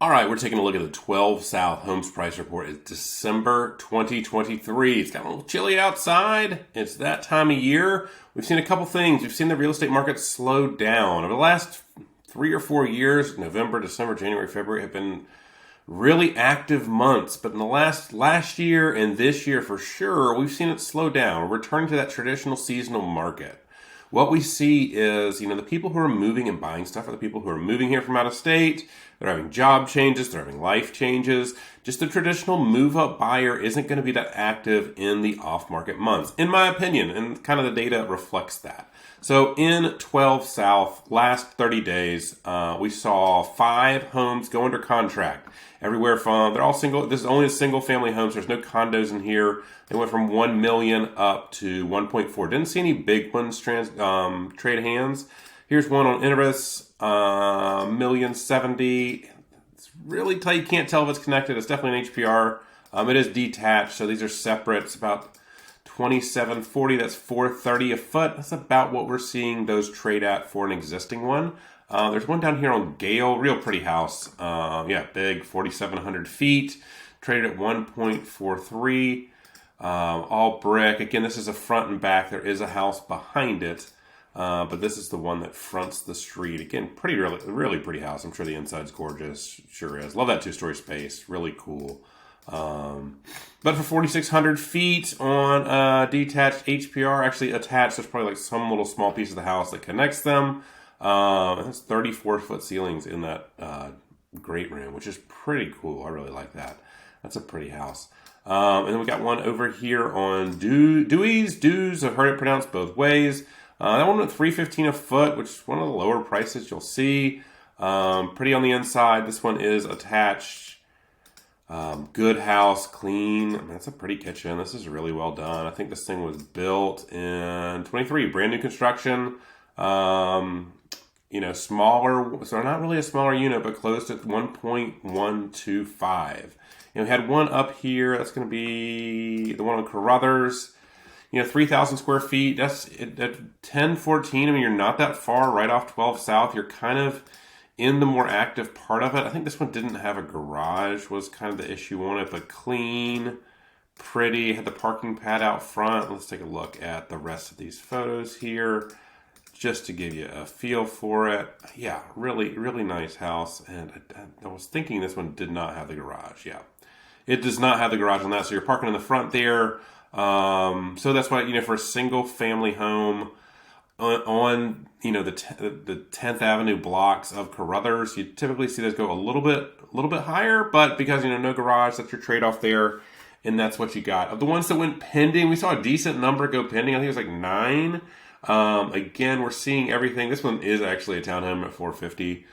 All right, we're taking a look at the 12 South Homes Price Report. It's December 2023. It's got a little chilly outside. It's that time of year. We've seen a couple things. We've seen the real estate market slow down. Over the last 3 or 4 years, November, December, January, February have been really active months. But in the last year and this year for sure, we've seen it slow down. We're returning to that traditional seasonal market. What we see is, the people who are moving and buying stuff are the people who are moving here from out of state. They're having job changes. They're having life changes. Just the traditional move-up buyer isn't going to be that active in the off-market months, in my opinion, and kind of the data reflects that. So in 12 South, last 30 days, we saw 5 homes go under contract. Everywhere from, they're all single, this is only a single family homes, there's no condos in here. They went from 1 million up to 1.4. Didn't see any big ones trade hands. Here's one on Interest, 1,070,000. It's really tight, you can't tell if it's connected. It's definitely an HPR. It is detached, so these are separate. It's about 2740, that's 430 a foot. That's about what we're seeing those trade at for an existing one. There's one down here on Gale, real pretty house. Big, 4,700 feet. Traded at 1.43. All brick. Again, this is a front and back. There is a house behind it. But this is the one that fronts the street. Again, really pretty house. I'm sure the inside's gorgeous. Sure is. Love that 2-story space. Really cool. But for 4,600 feet on detached HPR, actually attached, there's probably like some little small piece of the house that connects them. It's 34-foot ceilings in that great room, which is pretty cool. I really like that. That's a pretty house. And then we got one over here on Dews. I've heard it pronounced both ways. That one went $315 a foot, which is one of the lower prices you'll see. Pretty on the inside. This one is attached. Good house, clean. I mean, that's a pretty kitchen. This is really well done. I think this thing was built in 23, brand new construction. Smaller, so not really a smaller unit, but closed at 1.125. We had one up here. That's going to be the one on Carruthers. 3,000 square feet. That's at 1014. I mean, you're not that far right off 12 South. You're kind of in the more active part of it. I think this one didn't have a garage, was kind of the issue on it, but clean, pretty. Had the parking pad out front. Let's take a look at the rest of these photos here, just to give you a feel for it. Yeah, really, really nice house. And I was thinking this one did not have the garage. Yeah, it does not have the garage on that. So you're parking in the front there. So that's why, for a single family home on the 10th Avenue blocks of Carruthers, you typically see those go a little bit higher, but because, no garage, that's your trade-off there. And that's what you got. Of the ones that went pending, we saw a decent number go pending. I think it was like 9. Again, we're seeing everything. This one is actually a townhome at 450.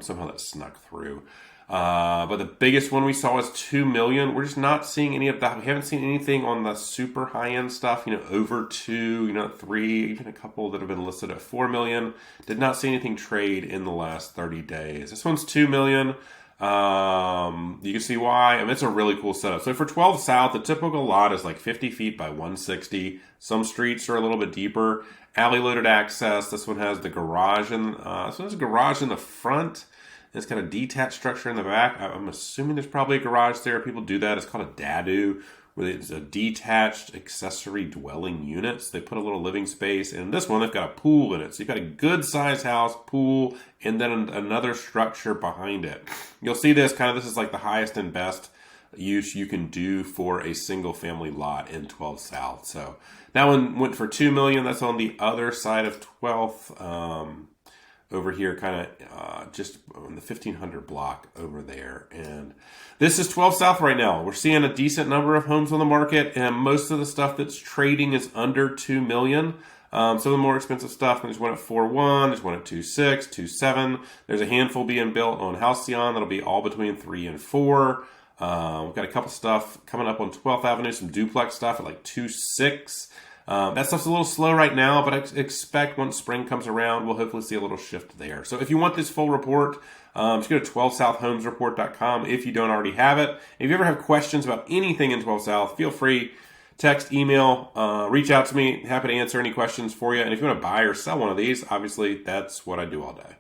Somehow that snuck through. But the biggest one we saw was 2 million. We're just not seeing any of that. We haven't seen anything on the super high-end stuff, over 2, 3, even a couple that have been listed at 4 million. Did not see anything trade in the last 30 days. This one's 2 million. You can see why. I mean, it's a really cool setup. So for 12 South, the typical lot is like 50 feet by 160. Some streets are a little bit deeper. Alley loaded access. This one has the garage this one has a garage in the front. It's got a detached structure in the back. I'm assuming there's probably a garage there. People do that. It's called a dadu, where it's a detached accessory dwelling unit. So they put a little living space. And this one, they've got a pool in it. So you've got a good-sized house, pool, and then another structure behind it. You'll see this is like the highest and best use you can do for a single-family lot in 12 South. So that one went for $2 million. That's on the other side of 12th. Over here, just on the 1500 block over there. And this is 12 South right now. We're seeing a decent number of homes on the market, and most of the stuff that's trading is under 2 million. Some of the more expensive stuff, there's one at 4.1, there's one at 2.6, 2.7. There's a handful being built on Halcyon that'll be all between 3 and 4. We've got a couple stuff coming up on 12th Avenue, some duplex stuff at like 2.6. That stuff's a little slow right now, but I expect once spring comes around, we'll hopefully see a little shift there. So if you want this full report, just go to 12southhomesreport.com if you don't already have it. If you ever have questions about anything in 12 South, feel free, text, email, reach out to me. Happy to answer any questions for you. And if you want to buy or sell one of these, obviously that's what I do all day.